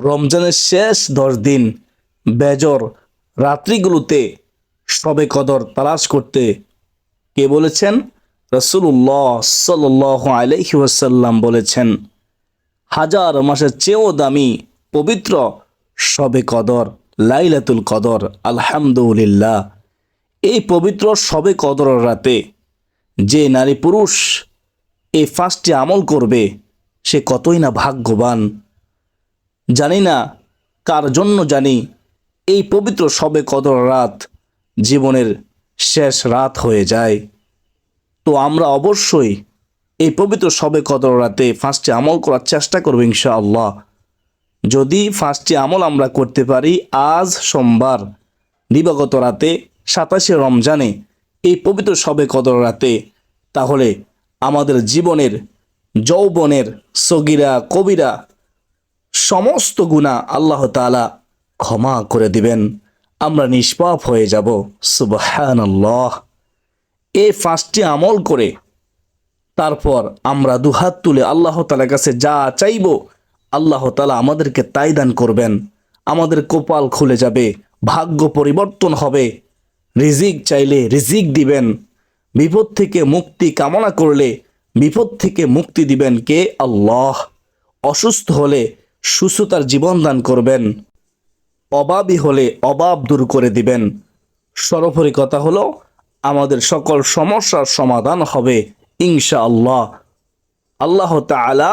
রমজানের শেষ 10 দিন বেজর রাত্রিগুলোতে শবে কদর তালাশ করতে কে বলেছেন? রাসূলুল্লাহ সাল্লাল্লাহু আলাইহি ওয়াসাল্লাম বলেছেন, হাজার মাসের চেয়েও দামি পবিত্র শবে কদর, লাইলাতুল কদর। আলহামদুলিল্লাহ, এই পবিত্র শবে কদর রাতে যে নারী পুরুষ এই 5টি আমল করবে সে কতই না ভাগ্যবান। জানি না কার জন্য জানি এই পবিত্র শবে কদর রাত জীবনের শেষ রাত হয়ে যায়। তো আমরা অবশ্যই এই পবিত্র শবে কদর রাতে 5টি আমল করার চেষ্টা করব ইনশাআল্লাহ। যদি 5টি আমল আমরা করতে পারি আজ সোমবার দিবাগত রাতে 27শে রমজানে এই পবিত্র শবে কদর রাতে, তাহলে আমাদের জীবনের যৌবনের সগীরা কবিরা সমস্ত গুনাহ আল্লাহ তাআলা ক্ষমা করে দিবেন, আমরা নিষ্পাপ হয়ে যাব। সুবহানাল্লাহ। এই 5টি আমল করে তারপর আমরা দুহাত তুলে আল্লাহ তাআলার কাছে যা চাইব আল্লাহ তাআলা আমাদেরকে তাই দান করবেন। আমাদের কপাল খুলে যাবে, ভাগ্য পরিবর্তন হবে। রিজিক চাইলে রিজিক দিবেন, বিপদ থেকে মুক্তি কামনা করলে বিপদ থেকে মুক্তি দিবেন কে? আল্লাহ। অসুস্থ হলে সুস্থতার জীবন দান করবেন, অভাবী হলে অভাব দূর করে দিবেন। সর্বোপরি কথা হলো আমাদের সকল সমস্যার সমাধান হবে ইনশাআল্লাহ। আল্লাহ তাআলা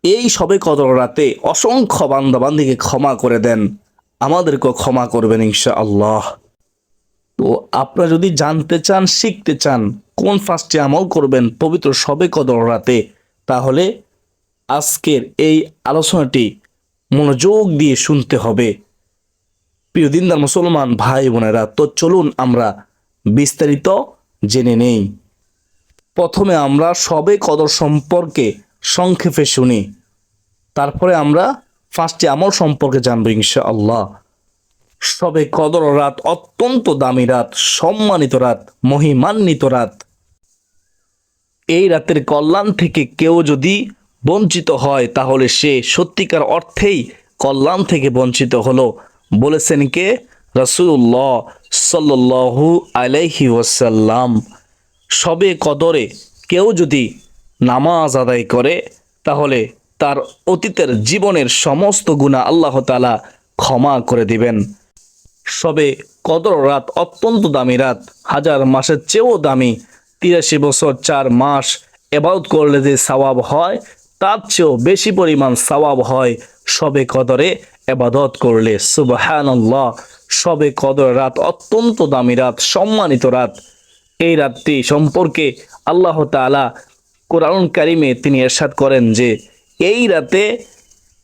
এই শবে কদর রাতে অসংখ্য বান্দাবান্দিকে ক্ষমা করে দেন, আমাদেরকেও ক্ষমা করবেন ইনশাআল্লাহ। তো আপনারা যদি জানতে চান, শিখতে চান কোন 5টি আমল করবেন পবিত্র শবে কদর রাতে, তাহলে আজকের এই আলোচনাটি মনোযোগ দিয়ে শুনতে হবে প্রিয় দিনদার মুসলমান ভাই বোনেরা। তো চলুন আমরা বিস্তারিত জেনে নেই। প্রথমে আমরা শবে কদর সম্পর্কে সংক্ষেপে শুনি, তারপরে আমরা 5টি আমল সম্পর্কে জানবো ইনশাআল্লাহ। শবে কদর রাত অত্যন্ত দামি রাত, সম্মানিত রাত, মহিমান্বিত রাত। এই রাতের কল্যাণ থেকে কেউ যদি বঞ্চিত হয় তাহলে সে সত্যিকার অর্থেই কল্যাণ থেকে বঞ্চিত হলো, বলেছেন কে? রাসূলুল্লাহ সাল্লাল্লাহু আলাইহি ওয়াসাল্লাম। শবে কদরে কেউ যদি নামাজ আদায় করে তাহলে তার অতীতের জীবনের সমস্ত গুনাহ আল্লাহ তাআলা ক্ষমা করে দিবেন। শবে কদর রাত অত্যন্ত দামি রাত, হাজার মাসের চেয়েও দামি। 83 বছর 4 মাস ইবাদত করলে যে সওয়াব হয় তার চেয়েও বেশি পরিমাণ সওয়াব হয় শবে কদরে ইবাদত করলে। সুবহানাল্লাহ। শবে কদর রাত অত্যন্ত দামি রাত, সম্মানিত রাত। এই রাতটি সম্পর্কে আল্লাহ তাআলা কোরআনুল কারীমে তিনি ইরশাদ করেন যে এই রাতে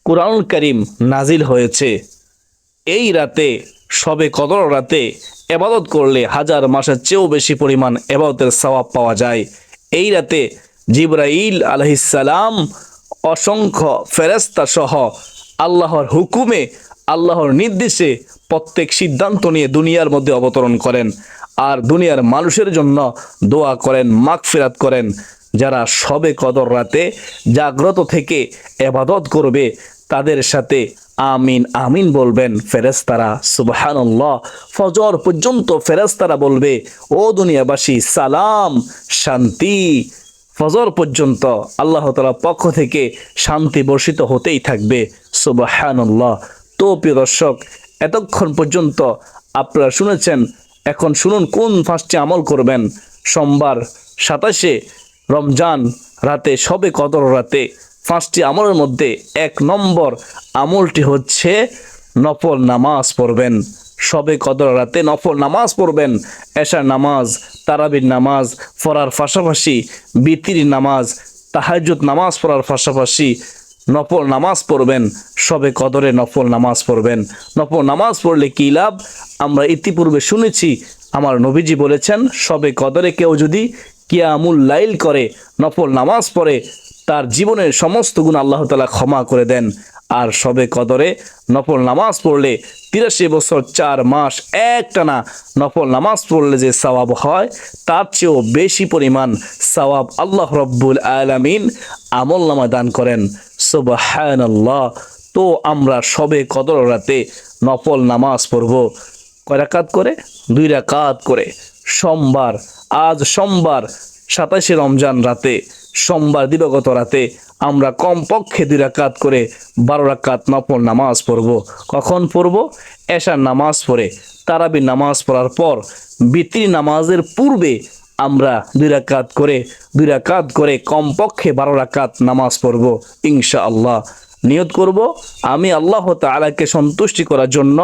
কোরআনুল কারীম নাজিল হয়েছে। এই রাতে শবে কদর রাতে ইবাদত করলে হাজার মাসের চেয়েও বেশি পরিমাণ ইবাদতের সওয়াব পাওয়া যায়। এই রাতে জিবরাইল আলাইহিস সালাম অসংখ্য ফেরেশতা সহ আল্লাহর হুকুমে, আল্লাহর নির্দেশে প্রত্যেক সিদ্ধান্ত নিয়ে দুনিয়ার মধ্যে অবতরণ করেন আর দুনিয়ার মানুষের জন্য দোয়া করেন, মাগফিরাত করেন। যারা শবে কদর রাতে জাগ্রত থেকে ইবাদত করবে তাদের সাথে আমিন আমিন বলবেন ফেরেশতারা। সুবহানাল্লাহ। ফজর পর্যন্ত ফেরেশতারা বলবে, ও দুনিয়াবাসী সালাম, শান্তি। ফজর পর্যন্ত আল্লাহ তাআলার পক্ষ থেকে শান্তি বর্ষিত হতেই থাকবে। সুবহানাল্লাহ। তো প্রিয় দর্শক, এতক্ষণ পর্যন্ত আপনারা শুনেছেন, এখন শুনুন কোন 5টি আমল করবেন সোমবার 27শে রমজান রাতে, শবে কদর রাতে। 5টি আমলের মধ্যে 1 নম্বর আমলটি হচ্ছে নফল নামাজ পড়বেন। শবে কদর রাতে নফল নামাজ পড়বেন। এশার নামাজ, তারাবির নামাজ পড়ার পাশাপাশি বিতির নামাজ, তাহাজ্জুদ নামাজ পড়ার পাশাপাশি নফল নামাজ পড়বেন। শবে কদরে নফল নামাজ পড়বেন। নফল নামাজ পড়লে কী লাভ আমরা ইতিপূর্বে শুনেছি। আমার নবীজি বলেছেন, শবে কদরে কেউ যদি কিয়ামুল লাইল করে, নফল নামাজ পড়ে, তার জীবনের সমস্ত গুণ আল্লাহ তাআলা ক্ষমা করে দেন। আর শবে কদরে নফল নামাজ পড়লে 83 বছর 4 মাস একটানা নফল নামাজ পড়লে যে সওয়াব হয় তার চেয়েও বেশি পরিমাণ সওয়াব আল্লাহ রব্বুল আলামিন আমলনামা দান করেন। সুবহানাল্লাহ। তো তো আমরা সবে কদর রাতে নফল নামাজ পড়ব কয় রাকাত করে? 2 রাকাত করে। সোমবার, আজ সোমবার 27শে রমজান রাতে, সোমবার দিবাগত রাতে আমরা কমপক্ষে 2 রাকাত করে 12 রাকাত নফল নামাজ পড়ব। কখন পড়ব? এশার নামাজ পড়ে, তারাবি নামাজ পড়ার পর বিতির নামাজের পূর্বে আমরা 2 রাকাত করে কমপক্ষে 12 রাকাত নামাজ পড়ব ইনশাআল্লাহ। নিয়ত করব আমি আল্লাহ তাআলাকে সন্তুষ্টি করার জন্য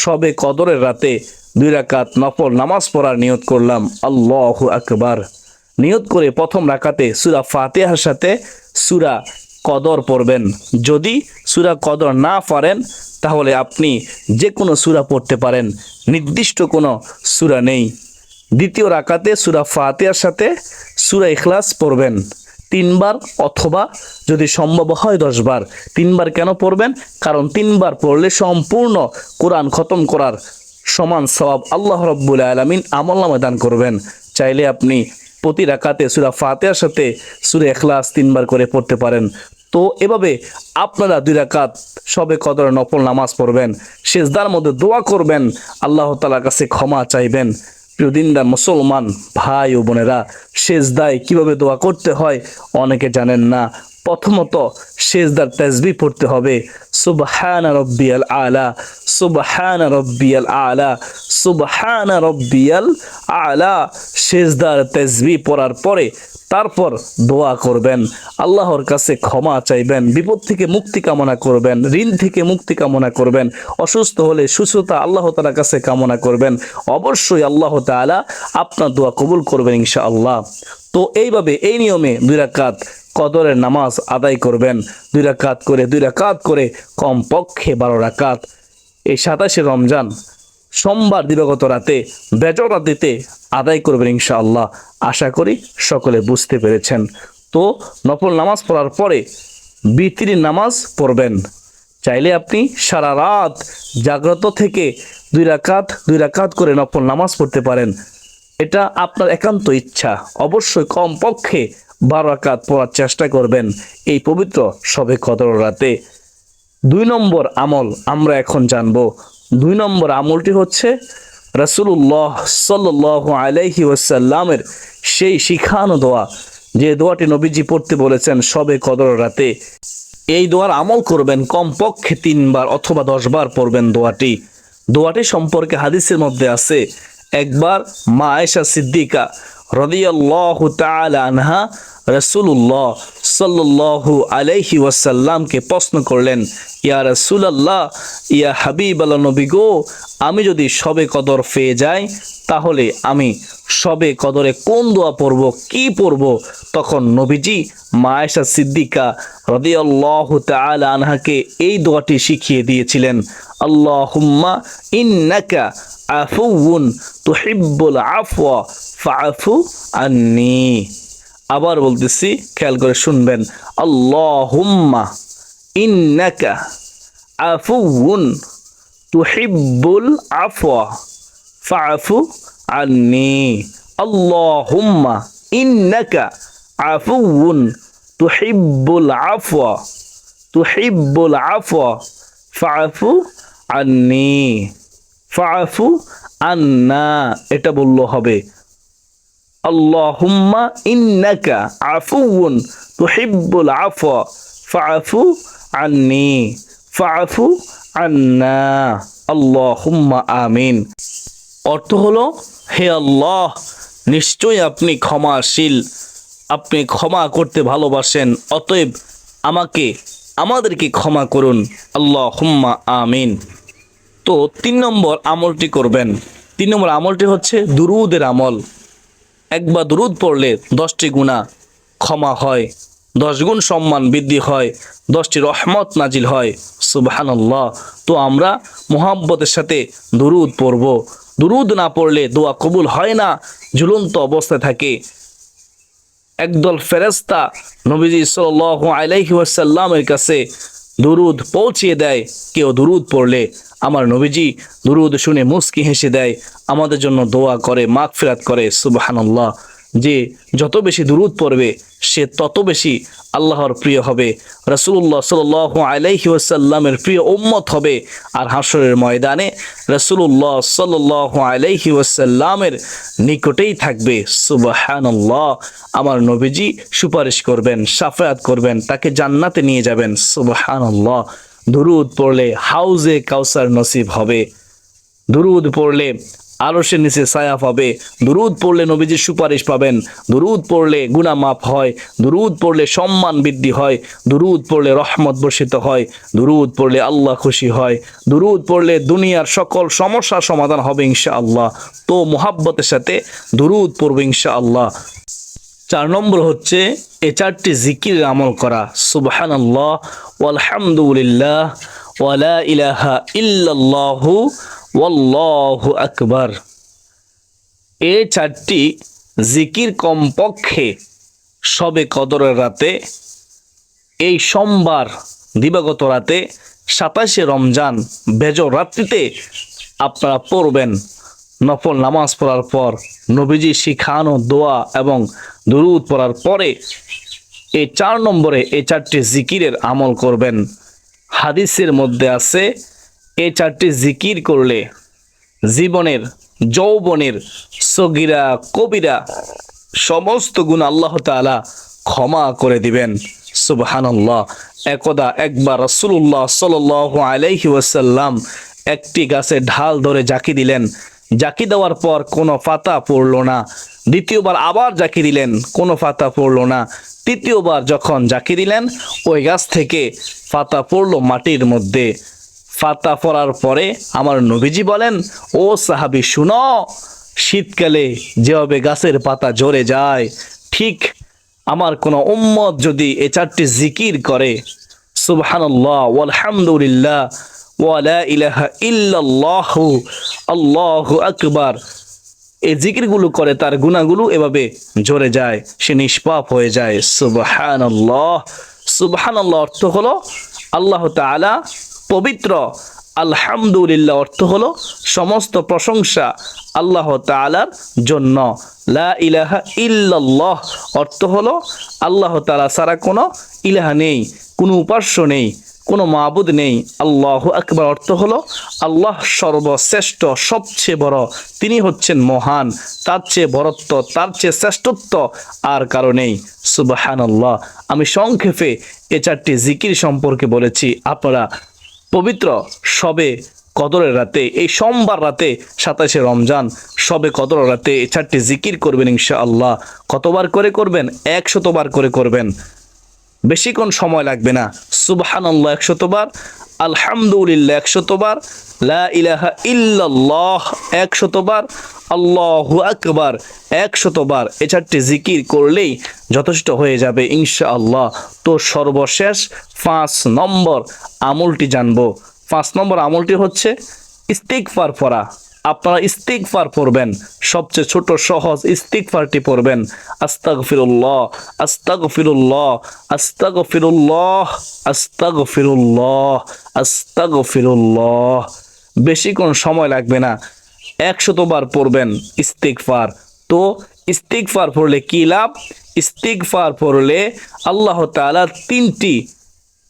সবে কদরের রাতে 2 রাকাত নফল নামাজ পড়ার নিয়ত করলাম। আল্লাহু আকবার। নিয়ত করে প্রথম রাকাতে সূরা ফাতিহার সাথে সূরা কদর পড়বেন। যদি সূরা কদর না পারেন তাহলে আপনি যে কোনো সূরা পড়তে পারেন, নির্দিষ্ট কোনো সূরা নেই। দ্বিতীয় রাকাতে সূরা ফাতিহার সাথে সূরা ইখলাস পড়বেন 3 বার, অথবা যদি সম্ভব হয় 10 বার। 3 বার কেন পড়বেন? কারণ 3 বার পড়লে সম্পূর্ণ কোরআন খতম করার সমান সওয়াব আল্লাহ রাব্বুল আলামিন আমলনামায় দান করবেন। চাইলে আপনি প্রতি রাকাতে সূরা ফাতিহার সাথে সূরা ইখলাস 3 বার করে পড়তে পারেন। তো এভাবে আপনারা 2 রাকাত সবে কদর নফল নামাজ পড়বেন, সিজদার মধ্যে দোয়া করবেন, আল্লাহ তাআলার কাছে ক্ষমা চাইবেন। প্রিয় দিনদার মুসলমান ভাই ও বোনেরা, সিজদায় কিভাবে দোয়া করতে হয় অনেকে জানেন না। প্রথমত সিজদার তাসবিহ পড়তে হবে, সুবহানা রাব্বিয়াল আলা, সুবহানা রাব্বিয়াল আলা, সুবহানা রাব্বিয়াল আলা। সিজদার তাসবিহ পড়ার পরে তারপর দোয়া করবেন, আল্লাহর কাছে ক্ষমা চাইবেন, বিপদ থেকে মুক্তি কামনা করবেন, ঋণ থেকে মুক্তি কামনা করবেন, অসুস্থ হলে সুস্থতা আল্লাহ তাআলার কাছে কামনা করবেন। অবশ্যই আল্লাহ তাআলা আপনার দোয়া কবুল করবেন ইনশাআল্লাহ। তো এইভাবে এই নিয়মে 2 রাকাত কদরের নামাজ আদায় করবেন, 2 রাকাত করে কমপক্ষে 12 রাকাত এই 27শে রমজান সোমবার দিবাগত রাতে বেজর রাতে আদায় করবেন ইনশাআল্লাহ। আশা করি সকলে বুঝতে পেরেছেন। তো নফল নামাজ পড়ার পরে বিতির নামাজ পড়বেন। চাইলে আপনি সারা রাত জাগ্রত থেকে 2 রাকাত করে নফল নামাজ পড়তে পারেন, এটা আপনার একান্ত ইচ্ছা। অবশ্যই কমপক্ষে 12 রাকাত পড়ার চেষ্টা করবেন এই পবিত্র শবে কদর রাতে। 2 নম্বর আমল আমরা এখন জানব। 2 নম্বর আমলটি হচ্ছে রাসূলুল্লাহ সাল্লাল্লাহু আলাইহি ওয়াসাল্লামের সেই শিখানো দোয়া, যে দোয়াটি নবীজি পড়তে বলেছেন শবে কদর রাতে। এই দোয়ার আমল করবেন, কমপক্ষে 3 বার অথবা 10 বার পড়বেন দোয়াটি সম্পর্কে হাদিসের মধ্যে আছে, একবার মা আয়েশা সিদ্দিকা রাদিয়াল্লাহু তাআলা আনহা রাসূলুল্লাহ সাল্লাল্লাহু আলাইহি ওয়াসাল্লামকে প্রশ্ন করলেন, ইয়া রাসূলুল্লাহ, ইয়া হাবিবাল্লাহ নবী গো, আমি যদি শবে কদর পেয়ে যাই তাহলে আমি শবে কদরে কোন দোয়া পড়ব, কি পড়ব? তখন নবীজি মা আয়েশা সিদ্দিকা রাদিয়াল্লাহু তাআলা আনহাকে এই দোয়াটি শিখিয়ে দিয়েছিলেন, আল্লাহুম্মা ইন্নাকা আফুউন তুহিব্বুল আফওয়া ফাআফু আন্নি। আবার বলতেছি, খেয়াল করে শুনবেন, আল্লাহুম্মা ইন্নাকা আফুউন তুহিব্বুল আফওয়া ফাআফু আন্নি। আল্লাহুম্মা ইন্নাকা আফুউন তুহিব্বুল আফওয়া ফাআফু আন্নি, ফাআফু আন্না। এটা বললো হবে, আল্লাহুম্মা ইন্নাকা আফুউন তুহিব্বুল আফওয়া ফাআফু আন্নি, ফাআফু আন্না। আল্লাহুম্মা আমিন। অর্থ হলো, হে আল্লাহ, নিশ্চয়ই আপনি ক্ষমাশীল, আপনি ক্ষমা করতে ভালোবাসেন, অতএব আমাদেরকে ক্ষমা করুন। আল্লাহুম্মা আমিন। তো 3 নম্বর আমলটি করবেন। 3 নম্বর আমলটি হচ্ছে দুরুদের আমল। একবার দুরুদ পড়লে 10টি গুনাহ ক্ষমা হয়, 10 গুণ সম্মান বৃদ্ধি হয়, 10টি রহমত নাজিল হয়। সুবহানাল্লাহ। তো আমরা মুহাব্বতের সাথে দুরুদ পড়ব। দুরুদ না পড়লে দোয়া কবুল হয় না, ঝুলন্ত অবস্থায় থাকে। একদল ফেরেশতা নবীজি সাল্লাল্লাহু আলাইহি ওয়াসাল্লামের কাছে দুরুদ পৌঁছিয়ে দেয়। কেউ দুরুদ পড়লে আমার নবীজি দুরুদ শুনে মুস্কি হেসে দেয়, আমাদের জন্য দোয়া করে, মাগফিরাত করে। সুবহানাল্লাহ। যে যত বেশি দুরূদ পড়বে সে তত বেশি আল্লাহর প্রিয় হবে, রাসূলুল্লাহ সাল্লাল্লাহু আলাইহি ওয়াসাল্লামের প্রিয় উম্মত হবে। আর হাসরের ময়দানে রাসূলুল্লাহ সাল্লাল্লাহু আলাইহি ওয়াসাল্লামের নিকটেই থাকবে। সুবহানাল্লাহ, আমার নবীজি সুপারিশ করবেন, শাফায়াত করবেন, তাকে জান্নাতে নিয়ে যাবেন। সুবহানাল্লাহ, দুরূদ পড়লে হাউজে কাউসার নসিব হবে, দুরূদ পড়লে আরশের নিচে ছায়া পাবে, দুরূদ পড়লে নবীজির সুপারিশ পাবেন, দুরূদ পড়লে গুনাহ মাফ হয়, দুরূদ পড়লে সম্মান বৃদ্ধি হয়, দুরূদ পড়লে রহমত বর্ষিত হয়, দুরূদ পড়লে আল্লাহ খুশি হয়, দুরূদ পড়লে দুনিয়ার সকল সমস্যার সমাধান হবে ইনশাআল্লাহ। তো মুহাব্বতের সাথে দুরূদ পড়বে ইনশাআল্লাহ। 4 নম্বর হচ্ছে এই 4টি জিকিরের আমল করা। সুবহানাল্লাহ, ওয়ালহামদুলিল্লাহ, ওয়ালা ইলাহা ইল্লাল্লাহু, ওয়াল্লাহু আকবার। এই 4টি জিকির কমপক্ষে শবে কদরের রাতে, এই সোমবার দিবাগত রাতে 27শে রমজান বেজর রাত্রিতে আপনারা পড়বেন। নফল নামাজ পড়ার পর, নবীজি শিখানো দোয়া এবং দুরূদ পড়ার পরে এই 4 নম্বরে এই 4টি জিকিরের আমল করবেন। হাদিসের মধ্যে আছে এই 4টি জিকির করলে জীবনের, যৌবনের সগীরা কবিরা সমস্ত গুণ আল্লাহ তাআলা ক্ষমা করে দিবেন। সুবহানাল্লাহ। একবার রাসূলুল্লাহ সাল্লাল্লাহু আলাইহি ওয়াসাল্লাম একটি গাছের ঢাল ধরে জাকি দিলেন, জাকি দেওয়ার পর কোনো পাতা পড়ল না। দ্বিতীয়বার আবার জাকি দিলেন, কোনো পাতা পড়ল না। তৃতীয়বার যখন জাকি দিলেন, ওই গাছ থেকে পাতা পড়ল মাটির মধ্যে। পাতা পড়ার পরে আমার নবীজি বলেন, ও সাহাবী শুনো, শীতকালে যেভাবে গাছের পাতা ঝরে যায়, ঠিক আমার কোনো উম্মত যদি এই 4টি জিকির করে, সুবহানাল্লাহ, ওয়ালহামদুলিল্লাহ, ওয়ালা ইলাহা ইল্লাল্লাহু, আল্লাহু আকবার, এই জিকিরগুলো করে, তার গুনাহগুলো এভাবে ঝরে যায়, সে নিষ্পাপ হয়ে যায়। সুবহানাল্লাহ। সুবহানাল্লাহ অর্থ হলো আল্লাহ তাআলা পবিত্র, আলহামদুলিল্লাহ অর্থ হলো সমস্ত প্রশংসা আল্লাহ তাআলার জন্য, লা ইলাহা ইল্লাল্লাহ অর্থ হলো আল্লাহ তাআলা ছাড়া কোনো ইলাহা নেই, কোনো উপাস্য নেই, কোনো মাবুদ নেই। আল্লাহু আকবার অর্থ হলো আল্লাহ সর্বশ্রেষ্ঠ, সবচেয়ে বড়, তিনি হচ্ছেন মহান, তার চেয়ে বড়ত্ব, তার চেয়ে শ্রেষ্ঠত্ব আর কারো নেই। সুবহানাল্লাহ। আমি সংক্ষেপে এই 4টি জিকির সম্পর্কে বলেছি। আপনারা পবিত্র শবে কদরের রাতে, এই সোমবার রাতে 27শে রমজান শবে কদরের রাতে এই 4টি জিকির করবেন ইনশাআল্লাহ। কতবার করে করবেন? 100 বার করে করবেন, বেশিক্ষণ সময় লাগবে না। সুবহানাল্লাহ 100 বার, আলহামদুলিল্লাহ 100 বার, লা ইলাহা ইল্লাল্লাহ 100 বার, আল্লাহু আকবার 100 বার। এই 4টি জিকির করলেই যথেষ্ট হয়ে যাবে ইনশাআল্লাহ। তো সর্বশেষ 5 নম্বর আমলটি জানবো। 5 নম্বর আমলটি হচ্ছে ইস্তিগফার পড়া। আপনারা ইস্তিগফার পড়বেন, সবচেয়ে ছোট সহজ ইস্তিগফারটি পড়বেন। আস্তাগফিরুল্লাহ, আস্তাগফিরুল্লাহ, আস্তাগফিরুল্লাহ, আস্তাগফিরুল্লাহ, আস্তাগফিরুল্লাহ। বেশিক্ষণ সময় লাগবে না, 100 বার পড়বেন ইস্তিগফার। তো ইস্তিগফার পড়লে কি লাভ? ইস্তিগফার পড়লে আল্লাহ তাআলা 3টি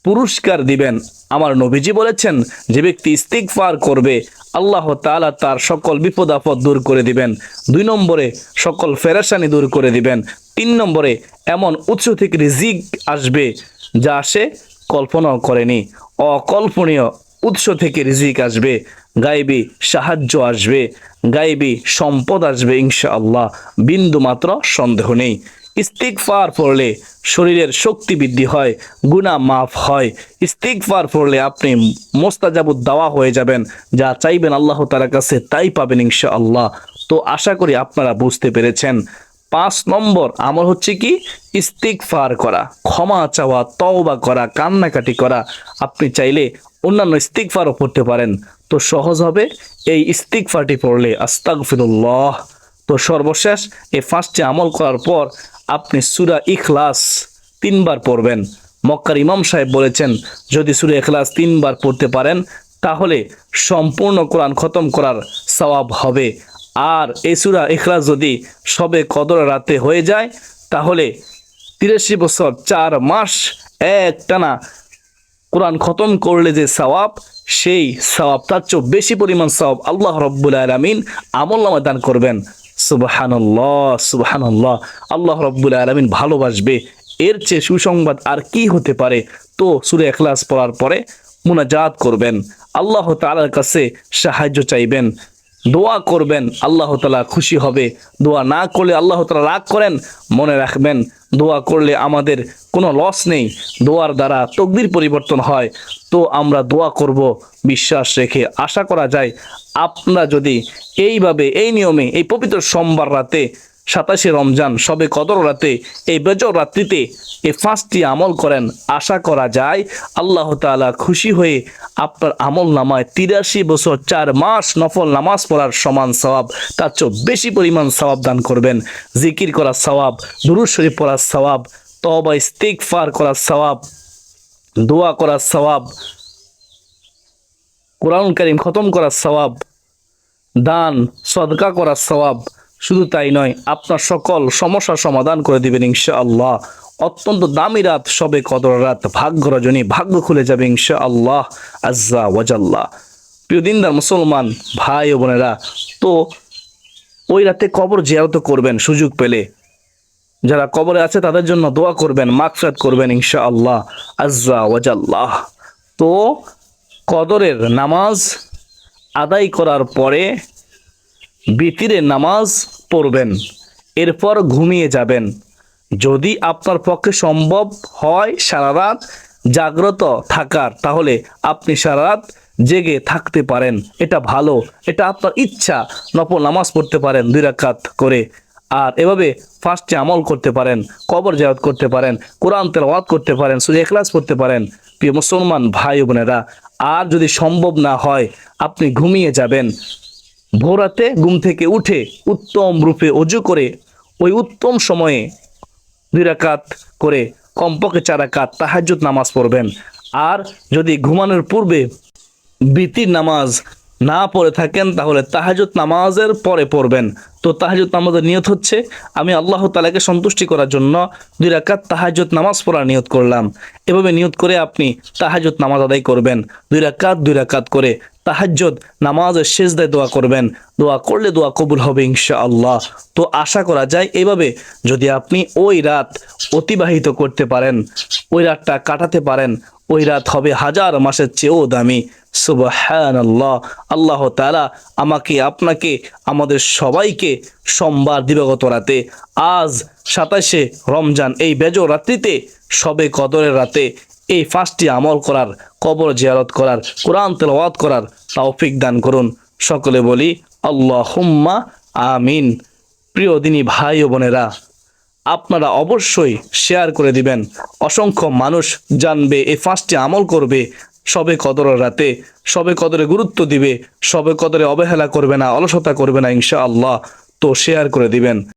পুরস্কার দিবেন। আমার নবীজি বলেছেন, যে ব্যক্তি ইস্তিগফার করবে আল্লাহ তাআলা তার সকল বিপদ আপদ দূর করে দিবেন। 2 নম্বরে সকল পেরেশানি দূর করে দিবেন। 3 নম্বরে এমন উৎস থেকে রিজিক আসবে যা সে কল্পনাও করেনি। অকল্পনীয় উৎস থেকে রিজিক আসবে, গায়েবী সাহায্য আসবে, গায়েবী সম্পদ আসবে ইনশাআল্লাহ, বিন্দু মাত্র সন্দেহ নেই। ইস্তিগফার পড়লে শরীরের শক্তি বৃদ্ধি হয়, গুনাহ মাফ হয়। ইস্তিগফার পড়লে আপনি মুস্তাজাবুদ দাওয়া হয়ে যাবেন, যা চাইবেন আল্লাহ তাআলার কাছে তাই পাবেন ইনশাআল্লাহ। তো আশা করি আপনারা বুঝতে পেরেছেন। 5 নম্বর আমল হচ্ছে কি? ইস্তিগফার করা, ক্ষমা চাওয়া, তওবা করা, কান্নাকাটি করা। আপনি চাইলে অন্যান্য ইস্তিগফারও পড়তে পারেন, তো সহজ হবে এই ইস্তিগফারটি পড়লে, আস্তাগফিরুল্লাহ। তো সর্বশেষ এই 5টি আমল করার পর আপনি সূরা ইখলাস 3 বার পড়বেন। মক্কার ইমাম সাহেব বলেছেন, যদি সূরা ইখলাস 3 বার পড়তে পারেন তাহলে সম্পূর্ণ কোরআন খতম করার সওয়াব হবে। আর এই সূরা ইখলাস যদি সবে কদর রাতে হয়ে যায় তাহলে 83 বছর 4 মাস একটানা কোরআন খতম করলে যে সওয়াব, সেই সওয়াব তার চেয়ে বেশি পরিমাণ সওয়াব আল্লাহ রাব্বুল আলামিন আমলনামায় দান করবেন। সুবহানাল্লাহ, সুবহানাল্লাহ। আল্লাহ রাব্বুল আলামিন ভালোবাসবে, এর চেয়ে সুসংবাদ আর কি হতে পারে? তো সূরা ইখলাস পড়ার পরে মুনাজাত করবেন, আল্লাহ তাআলার কাছে সাহায্য চাইবেন, দোয়া করবেন, আল্লাহ তাআলা খুশি হবে। দোয়া না করলে আল্লাহ তাআলা রাগ করেন। মনে রাখবেন, দোয়া করলে আমাদের কোনো লস নেই, দোয়ার দ্বারা তকদির পরিবর্তন হয়। তো আমরা দোয়া করব বিশ্বাস রেখে, আশা করা যায় আপনারা যদি এইভাবে এই নিয়মে এই পবিত্র সোমবার রাতে 27শে রমজান সবে কদর রাতে এই বেজর রাত্রিতে এই 5টি আমল করেন, আশা করা যায় আল্লাহ তাআলা খুশি হয়ে আপনার আমল নামায় 83 বছর 4 মাস নফল নামাজ পড়ার সমান সওয়াব, তার চেয়ে বেশি পরিমাণ সওয়াব দান করবেন। জিকির করার সওয়াব, দুরূদ শরীফ পড়ার সওয়াব, তওবা ইস্তিগফার করার সওয়াব, দোয়া করার সওয়াব, কোরআন কারীম খতম করার সওয়াব, দান সদকা করার সওয়াব। শুধু তাই নয়, আপনার সকল সমস্যার সমাধান করে দিবেন ইনশাআল্লাহ। অত্যন্ত দামি রাত সবে কদর রাত, ভাগ্য রজনী, ভাগ্য খুলে যাবে ইনশাআল্লাহ আজ্জা ওয়াজাল্লাহ। প্রিয় দিনদার মুসলমান ভাই ও বোনেরা, তো ওই রাতে কবর জিয়ারত করবেন সুযোগ পেলে। যারা কবরে আছে তাদের জন্য দোয়া করবেন, মাগফিরাত করবেন ইনশাআল্লাহ আজ্জা ওয়াজাল্লাহ। তো কদরের নামাজ আদায় করার পরে বিতিরের নামাজ পড়বেন, এরপর ঘুমিয়ে যাবেন। যদি আপনার পক্ষে সম্ভব হয় সারা রাত জাগ্রত থাকার, তাহলে আপনি সারা রাত জেগে থাকতে পারেন, এটা ভালো, এটা আপনার ইচ্ছা। নফল নামাজ পড়তে পারেন 2 রাকাত করে, আর এভাবে 5টি আমল করতে পারেন, কবর জিয়ারত করতে পারেন, কোরআন তেলাওয়াত করতে পারেন, সূরা ইখলাস পড়তে পারেন। প্রিয় মুসলমান ভাই ও বোনেরা, আর যদি সম্ভব না হয় আপনি ঘুমিয়ে যাবেন। ভোরাতে ঘুম থেকে উঠে উত্তম রূপে ওযু করে ওই উত্তম সময়ে 2 রাকাত করে কমপক্ষে 4 রাকাত তাহাজ্জুদ নামাজ পড়বেন। আর যদি ঘুমানোর পূর্বে বিতির নামাজ না পড়ে থাকেন তাহলে তাহাজ্জুদ নামাজের পরে পড়বেন। তো তাহাজ্জুদ নামাজের নিয়ত হচ্ছে আমি আল্লাহ তাআলাকে সন্তুষ্টি করার জন্য 2 রাকাত তাহাজ্জুদ নামাজ পড়ার নিয়ত করলাম। এভাবে নিয়ত করে আপনি তাহাজ্জুদ নামাজ আদায় করবেন, 2 রাকাত করে তাহাজ্জুদ নামাজের শেষদায় দোয়া করবেন। দোয়া করলে দোয়া কবুল হবে ইনশাআল্লাহ। তো আশা করা যায় এভাবে যদি আপনি ওই রাত অতিবাহিত করতে পারেন, ওই রাতটা কাটাতে পারেন, ওই রাত হবে 1000 মাসের চেয়েও দামি। সুবহানাল্লাহ। আল্লাহ তাআলা আমাকে, আপনাকে, আমাদের সবাইকে সোমবার দিবাগত রাতে আজ 27শে রমজান এই বেজর রাত্রিতে সবে কদরের রাতে এই 5টি আমল করার, কবর জিয়ারত করার, কোরআন তেলাওয়াত করার তৌফিক দান করুন। সকলে বলি আল্লাহুম্মা আমিন। প্রিয় দিনী ভাই ও বোনেরা, আপনারা অবশ্যই শেয়ার করে দিবেন, অসংখ্য মানুষ জানবে, এই 5টি আমল করবে সবে কদরের রাতে, সবে কদরে গুরুত্ব দিবে, সবে কদরে অবহেলা করবে না, অলসতা করবে না ইনশাআল্লাহ। তো শেয়ার করে দিবেন।